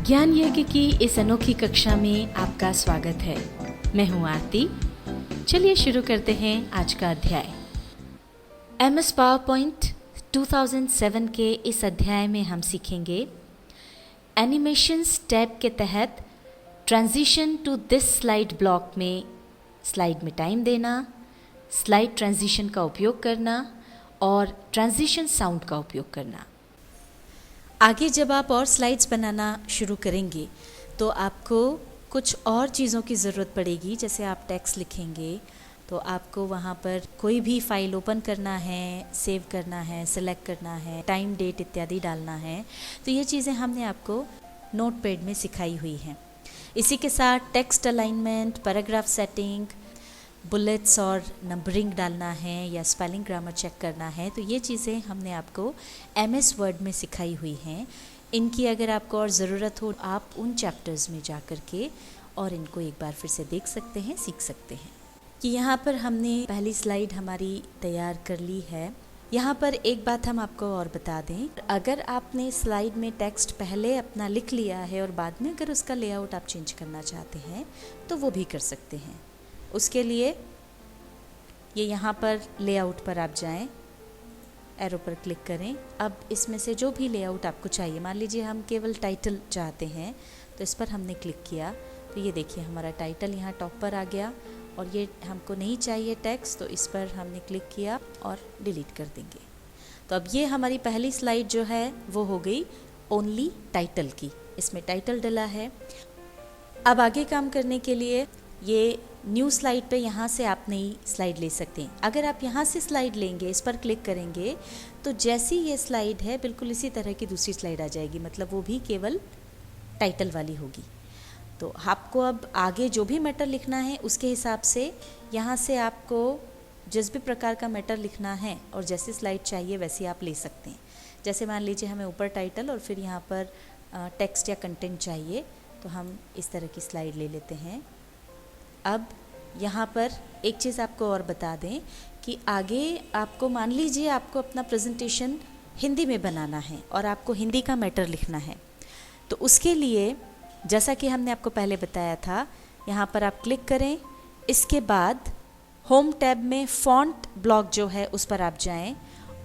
ज्ञान यज्ञ की इस अनोखी कक्षा में आपका स्वागत है। मैं हूं आरती। चलिए शुरू करते हैं आज का अध्याय। MS पावरपॉइंट 2007 के इस अध्याय में हम सीखेंगे एनिमेशंस टैब के तहत transition to this slide block में स्लाइड में टाइम देना, स्लाइड ट्रांजिशन का उपयोग करना और ट्रांजिशन साउंड का उपयोग करना। आगे जब आप और स्लाइड्स बनाना शुरू करेंगे तो आपको कुछ और चीज़ों की ज़रूरत पड़ेगी। जैसे आप टेक्स्ट लिखेंगे तो आपको वहाँ पर कोई भी फाइल ओपन करना है, सेव करना है, सेलेक्ट करना है, टाइम डेट इत्यादि डालना है। तो ये चीज़ें हमने आपको नोटपैड में सिखाई हुई हैं। इसी के साथ text alignment, paragraph setting, bullets और नंबरिंग डालना है या स्पेलिंग ग्रामर चेक करना है। तो ये चीज़ें हमने आपको MS वर्ड में सिखाई हुई हैं। इनकी अगर आपको और ज़रूरत हो आप उन चैप्टर्स में जा कर के और इनको एक बार फिर से देख सकते हैं, सीख सकते हैं। कि यहाँ पर हमने पहली स्लाइड हमारी तैयार कर ली है। यहाँ पर एक बात हम आपको और बता दें, अगर आपने स्लाइड में टेक्स्ट पहले अपना लिख लिया है और बाद में अगर उसका लेआउट आप चेंज करना चाहते हैं तो वो भी कर सकते हैं। उसके लिए ये यहाँ पर लेआउट पर आप जाएं, एरो पर क्लिक करें। अब इसमें से जो भी लेआउट आपको चाहिए, मान लीजिए हम केवल टाइटल चाहते हैं तो इस पर हमने क्लिक किया तो ये देखिए हमारा टाइटल यहाँ टॉप पर आ गया। और ये हमको नहीं चाहिए टेक्स्ट तो इस पर हमने क्लिक किया और डिलीट कर देंगे। तो अब ये हमारी पहली स्लाइड जो है वो हो गई ओनली टाइटल की। इसमें टाइटल डला है। अब आगे काम करने के लिए ये न्यू स्लाइड पे यहाँ से आप नई स्लाइड ले सकते हैं। अगर आप यहाँ से स्लाइड लेंगे, इस पर क्लिक करेंगे तो जैसी ये स्लाइड है बिल्कुल इसी तरह की दूसरी स्लाइड आ जाएगी, मतलब वो भी केवल टाइटल वाली होगी। तो आपको अब आगे जो भी मैटर लिखना है उसके हिसाब से यहाँ से आपको जिस भी प्रकार का मैटर लिखना है और जैसी स्लाइड चाहिए वैसी आप ले सकते हैं। जैसे मान लीजिए हमें ऊपर टाइटल और फिर यहाँ पर टेक्स्ट या कंटेंट चाहिए तो हम इस तरह की स्लाइड ले लेते हैं। अब यहाँ पर एक चीज़ आपको और बता दें कि आगे आपको मान लीजिए आपको अपना प्रेजेंटेशन हिंदी में बनाना है और आपको हिंदी का मैटर लिखना है। तो उसके लिए जैसा कि हमने आपको पहले बताया था, यहाँ पर आप क्लिक करें। इसके बाद होम टैब में फ़ॉन्ट ब्लॉक जो है उस पर आप जाएं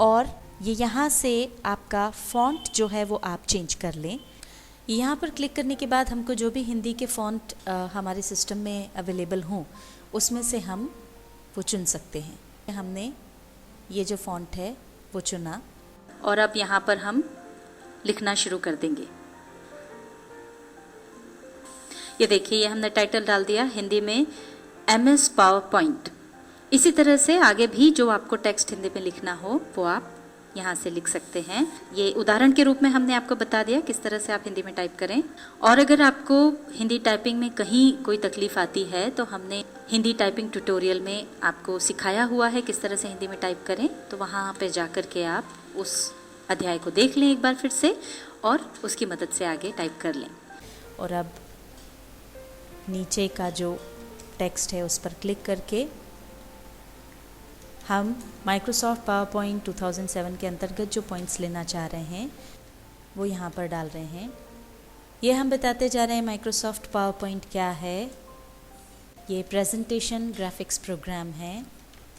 और ये यहाँ से आपका फ़ॉन्ट जो है वो आप चेंज कर लें। यहाँ पर क्लिक करने के बाद हमको जो भी हिंदी के फ़ॉन्ट हमारे सिस्टम में अवेलेबल हों उसमें से हम वो चुन सकते हैं। हमने ये जो फ़ॉन्ट है वो चुना और अब यहाँ पर हम लिखना शुरू कर देंगे। ये देखिए ये हमने टाइटल डाल दिया हिंदी में MS पावरपॉइंट। इसी तरह से आगे भी जो आपको टेक्स्ट हिंदी में लिखना हो वो आप यहाँ से लिख सकते हैं। ये उदाहरण के रूप में हमने आपको बता दिया किस तरह से आप हिंदी में टाइप करें। और अगर आपको हिंदी टाइपिंग में कहीं कोई तकलीफ आती है तो हमने हिंदी टाइपिंग ट्यूटोरियल में आपको सिखाया हुआ है किस तरह से हिंदी में टाइप करें। तो वहाँ पे जा कर के आप उस अध्याय को देख लें एक बार फिर से और उसकी मदद से आगे टाइप कर लें। और अब नीचे का जो टेक्स्ट है उस पर क्लिक करके हम माइक्रोसॉफ्ट पावरपॉइंट 2007 के अंतर्गत जो पॉइंट्स लेना चाह रहे हैं वो यहाँ पर डाल रहे हैं। ये हम बताते जा रहे हैं माइक्रोसॉफ्ट पावरपॉइंट क्या है। ये प्रेजेंटेशन ग्राफिक्स प्रोग्राम है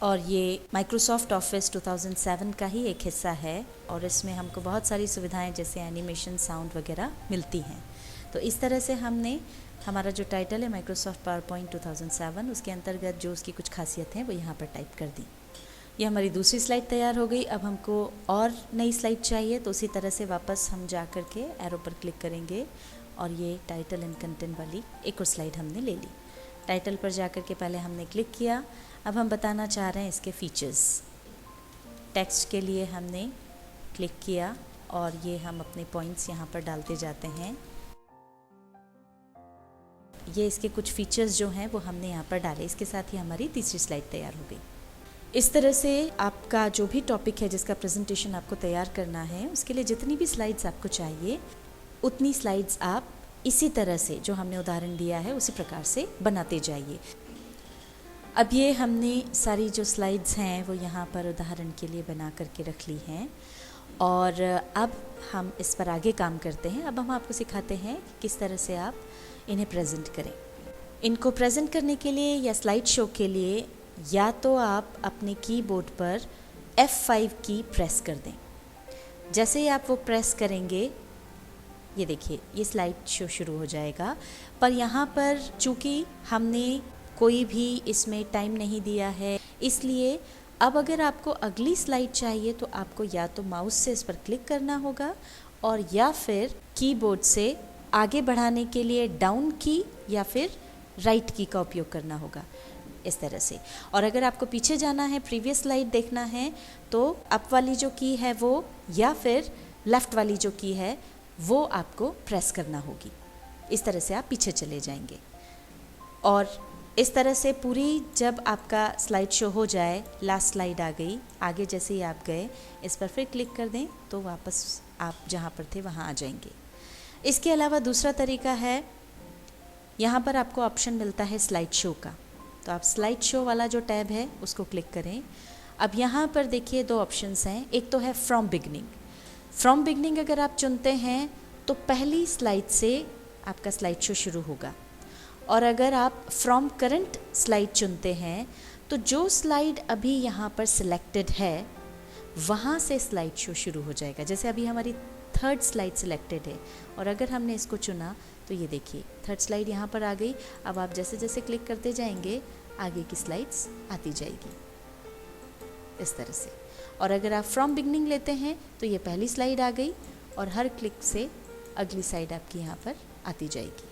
और ये माइक्रोसॉफ्ट ऑफिस 2007 का ही एक हिस्सा है और इसमें हमको बहुत सारी सुविधाएं जैसे एनिमेशन, साउंड वगैरह मिलती हैं। तो इस तरह से हमने हमारा जो टाइटल है माइक्रोसॉफ्ट पावरपॉइंट 2007 उसके अंतर्गत जो उसकी कुछ खासियत हैं वो यहाँ पर टाइप कर दी। ये हमारी दूसरी स्लाइड तैयार हो गई। अब हमको और नई स्लाइड चाहिए तो उसी तरह से वापस हम जा कर के एरो पर क्लिक करेंगे और ये टाइटल एंड कंटेंट वाली एक और स्लाइड हमने ले ली। टाइटल पर जा कर के पहले हमने क्लिक किया। अब हम बताना चाह रहे हैं इसके फीचर्स। टेक्स्ट के लिए हमने क्लिक किया और ये हम अपने पॉइंट्स यहाँ पर डालते जाते हैं। ये इसके कुछ फीचर्स जो हैं वो हमने यहाँ पर डाले। इसके साथ ही हमारी तीसरी स्लाइड तैयार हो गई। इस तरह से आपका जो भी टॉपिक है जिसका प्रेजेंटेशन आपको तैयार करना है उसके लिए जितनी भी स्लाइड्स आपको चाहिए उतनी स्लाइड्स आप इसी तरह से जो हमने उदाहरण दिया है उसी प्रकार से बनाते जाइए। अब ये हमने सारी जो स्लाइड्स हैं वो यहाँ पर उदाहरण के लिए बना करके रख ली हैं और अब हम इस पर आगे काम करते हैं। अब हम आपको सिखाते हैं कि किस तरह से आप इन्हें प्रेजेंट करें। इनको प्रेजेंट करने के लिए या स्लाइड शो के लिए या तो आप अपने कीबोर्ड पर F5 की प्रेस कर दें। जैसे ही आप वो प्रेस करेंगे, ये देखिए ये स्लाइड शो शुरू हो जाएगा। पर यहाँ पर चूँकि हमने कोई भी इसमें टाइम नहीं दिया है, इसलिए अब अगर आपको अगली स्लाइड चाहिए तो आपको या तो माउस से इस पर क्लिक करना होगा और या फिर कीबोर्ड से आगे बढ़ाने के लिए डाउन की या फिर राइट की का उपयोग करना होगा, इस तरह से। और अगर आपको पीछे जाना है, प्रीवियस स्लाइड देखना है, तो अप वाली जो की है वो या फिर लेफ़्ट वाली जो की है वो आपको प्रेस करना होगी। इस तरह से आप पीछे चले जाएंगे और इस तरह से पूरी जब आपका स्लाइड शो हो जाए, लास्ट स्लाइड आ गई, आगे जैसे ही आप गए इस पर फिर क्लिक कर दें तो वापस आप जहाँ पर थे वहाँ आ जाएंगे। इसके अलावा दूसरा तरीका है, यहाँ पर आपको ऑप्शन मिलता है स्लाइड शो का, तो आप स्लाइड शो वाला जो टैब है उसको क्लिक करें। अब यहाँ पर देखिए दो ऑप्शंस हैं, एक तो है फ्रॉम बिगनिंग। फ्रॉम बिगनिंग अगर आप चुनते हैं तो पहली स्लाइड से आपका स्लाइड शो शुरू होगा, और अगर आप फ्रॉम करंट स्लाइड चुनते हैं तो जो स्लाइड अभी यहाँ पर सिलेक्टेड है वहाँ से स्लाइड शो शुरू हो जाएगा। जैसे अभी हमारी थर्ड स्लाइड सिलेक्टेड है और अगर हमने इसको चुना तो ये देखिए थर्ड स्लाइड यहाँ पर आ गई। अब आप जैसे जैसे क्लिक करते जाएंगे आगे की स्लाइड्स आती जाएगी, इस तरह से। और अगर आप फ्रॉम बिगनिंग लेते हैं तो ये पहली स्लाइड आ गई और हर क्लिक से अगली स्लाइड आपकी यहाँ पर आती जाएगी।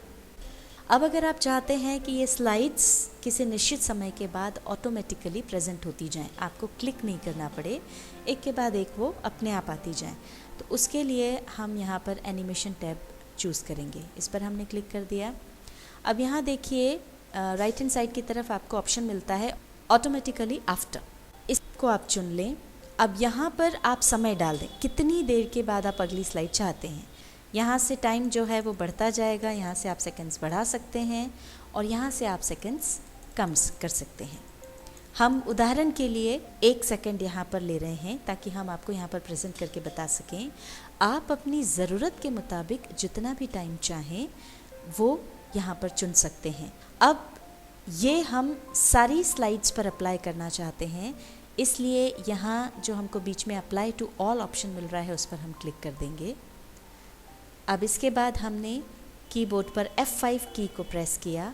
अब अगर आप चाहते हैं कि ये स्लाइड्स किसी निश्चित समय के बाद ऑटोमेटिकली प्रेजेंट होती जाएं, आपको क्लिक नहीं करना पड़े, एक के बाद एक वो अपने आप आती जाएं, तो उसके लिए हम यहाँ पर एनिमेशन टैब चूज़ करेंगे। इस पर हमने क्लिक कर दिया। अब यहाँ देखिए राइट हैंड साइड की तरफ आपको ऑप्शन मिलता है ऑटोमेटिकली आफ्टर, इसको आप चुन लें। अब यहाँ पर आप समय डाल दें, कितनी देर के बाद आप अगली स्लाइड चाहते हैं। यहाँ से टाइम जो है वो बढ़ता जाएगा, यहाँ से आप सेकंड्स बढ़ा सकते हैं और यहाँ से आप सेकंड्स कम कर सकते हैं। हम उदाहरण के लिए 1 सेकंड यहाँ पर ले रहे हैं ताकि हम आपको यहाँ पर प्रेजेंट करके बता सकें। आप अपनी ज़रूरत के मुताबिक जितना भी टाइम चाहें वो यहाँ पर चुन सकते हैं। अब ये हम सारी स्लाइड्स पर अप्लाई करना चाहते हैं, इसलिए यहाँ जो हमको बीच में अप्लाई टू ऑल ऑप्शन मिल रहा है उस पर हम क्लिक कर देंगे। अब इसके बाद हमने कीबोर्ड पर F5 की को प्रेस किया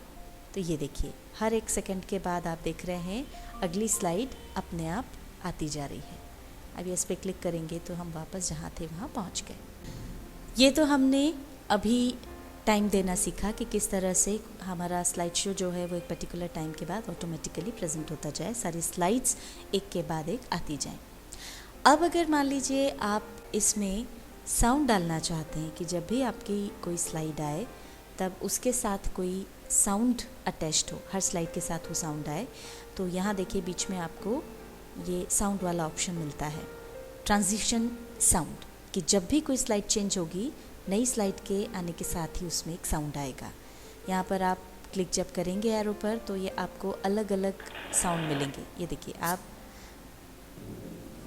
तो ये देखिए हर 1 सेकंड के बाद आप देख रहे हैं अगली स्लाइड अपने आप आती जा रही है। अब इस पर क्लिक करेंगे तो हम वापस जहाँ थे वहाँ पहुँच गए। ये तो हमने अभी टाइम देना सीखा कि किस तरह से हमारा स्लाइड शो जो है वो एक पर्टिकुलर टाइम के बाद ऑटोमेटिकली प्रेजेंट होता जाए, सारी स्लाइड्स एक के बाद एक आती जाएं। अब अगर मान लीजिए आप इसमें साउंड डालना चाहते हैं कि जब भी आपकी कोई स्लाइड आए तब उसके साथ कोई साउंड अटैच्ड हो, हर स्लाइड के साथ वो साउंड आए, तो यहाँ देखिए बीच में आपको ये साउंड वाला ऑप्शन मिलता है, ट्रांजिशन साउंड, कि जब भी कोई स्लाइड चेंज होगी नई स्लाइड के आने के साथ ही उसमें एक साउंड आएगा। यहाँ पर आप क्लिक जब करेंगे एरो पर तो ये आपको अलग अलग साउंड मिलेंगे। ये देखिए आप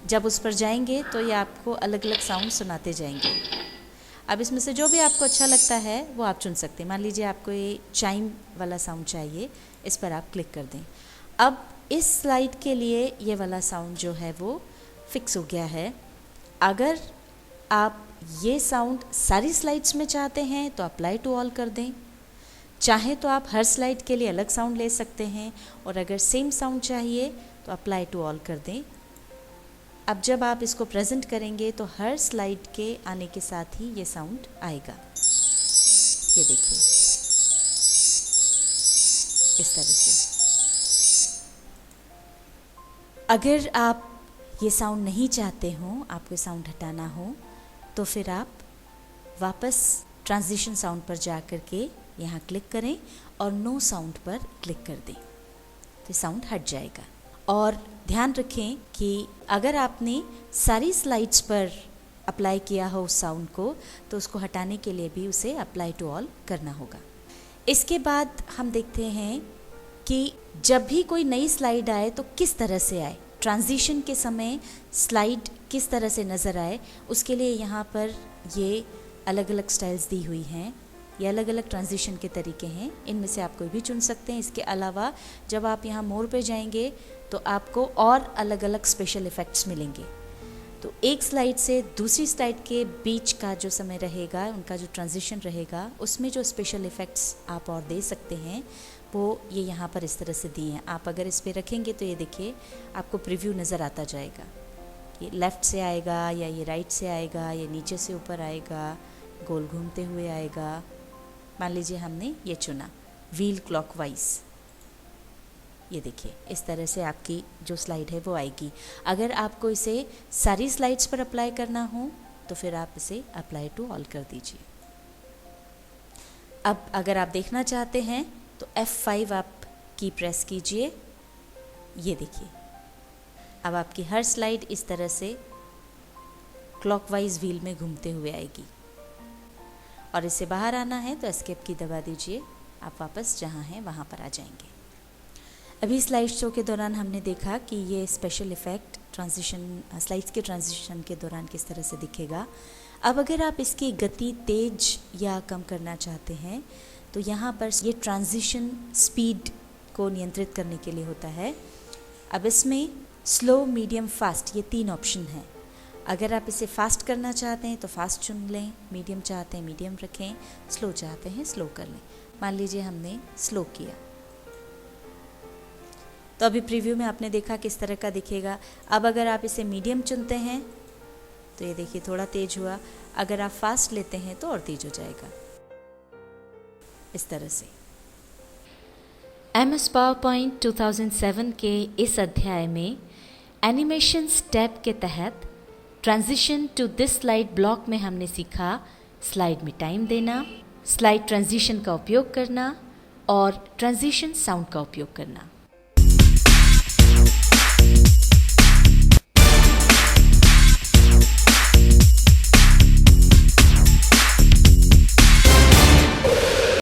जब उस पर जाएंगे तो ये आपको अलग अलग साउंड सुनाते जाएंगे। अब इसमें से जो भी आपको अच्छा लगता है वो आप चुन सकते हैं। मान लीजिए आपको ये चाइम वाला साउंड चाहिए, इस पर आप क्लिक कर दें। अब इस स्लाइड के लिए ये वाला साउंड जो है वो फिक्स हो गया है। अगर आप ये साउंड सारी स्लाइड्स में चाहते हैं तो अप्लाई टू ऑल कर दें, चाहे तो आप हर स्लाइड के लिए अलग साउंड ले सकते हैं, और अगर सेम साउंड चाहिए तो अप्लाई टू ऑल कर दें। अब जब आप इसको प्रेजेंट करेंगे तो हर स्लाइड के आने के साथ ही ये साउंड आएगा। ये देखिए इस तरह से। अगर आप ये साउंड नहीं चाहते हो, आपको साउंड हटाना हो, तो फिर आप वापस ट्रांजिशन साउंड पर जा कर के यहाँ क्लिक करें और नो साउंड पर क्लिक कर दें, तो साउंड हट जाएगा। और ध्यान रखें कि अगर आपने सारी स्लाइड्स पर अप्लाई किया हो उस साउंड को, तो उसको हटाने के लिए भी उसे अप्लाई टू ऑल करना होगा। इसके बाद हम देखते हैं कि जब भी कोई नई स्लाइड आए तो किस तरह से आए। ट्रांजिशन के समय स्लाइड किस तरह से नज़र आए उसके लिए यहाँ पर ये अलग अलग स्टाइल्स दी हुई हैं। ये अलग अलग ट्रांजिशन के तरीके हैं, इनमें से आप कोई भी चुन सकते हैं। इसके अलावा जब आप यहाँ मोर पे जाएंगे तो आपको और अलग अलग स्पेशल इफ़ेक्ट्स मिलेंगे। तो एक स्लाइड से दूसरी स्लाइड के बीच का जो समय रहेगा, उनका जो ट्रांजिशन रहेगा, उसमें जो स्पेशल इफ़ेक्ट्स आप और दे सकते हैं वो ये यहाँ पर इस तरह से दिए हैं। आप अगर इस पर रखेंगे तो ये देखिए आपको प्रीव्यू नज़र आता जाएगा। ये लेफ़्ट से आएगा या ये राइट से आएगा, ये नीचे से ऊपर आएगा, गोल घूमते हुए आएगा। मान लीजिए हमने ये चुना व्हील क्लॉकवाइज, ये देखिए इस तरह से आपकी जो स्लाइड है वो आएगी। अगर आपको इसे सारी स्लाइड्स पर अप्लाई करना हो तो फिर आप इसे अप्लाई टू ऑल कर दीजिए। अब अगर आप देखना चाहते हैं तो F5 आप की प्रेस कीजिए। ये देखिए अब आपकी हर स्लाइड इस तरह से क्लॉकवाइज व्हील में घूमते हुए आएगी। और इससे बाहर आना है तो एस्केप की दबा दीजिए, आप वापस जहाँ हैं वहाँ पर आ जाएंगे। अभी स्लाइड शो के दौरान हमने देखा कि ये स्पेशल इफ़ेक्ट ट्रांजिशन, स्लाइड्स के ट्रांजिशन के दौरान किस तरह से दिखेगा। अब अगर आप इसकी गति तेज या कम करना चाहते हैं तो यहाँ पर ये ट्रांजिशन स्पीड को नियंत्रित करने के लिए होता है। अब इसमें स्लो, मीडियम, फास्ट ये 3 ऑप्शन हैं। अगर आप इसे फास्ट करना चाहते हैं तो फास्ट चुन लें, मीडियम चाहते हैं मीडियम रखें, स्लो चाहते हैं स्लो कर लें। मान लीजिए हमने स्लो किया तो अभी प्रीव्यू में आपने देखा किस तरह का दिखेगा। अब अगर आप इसे मीडियम चुनते हैं तो ये देखिए थोड़ा तेज हुआ। अगर आप फास्ट लेते हैं तो और तेज हो जाएगा, इस तरह से। MS पावरपॉइंट 2007 के इस अध्याय में एनिमेशन स्टेप के तहत transition to this slide block में हमने सीखा स्लाइड में टाइम देना, स्लाइड ट्रांजिशन का उपयोग करना और ट्रांजिशन साउंड का उपयोग करना।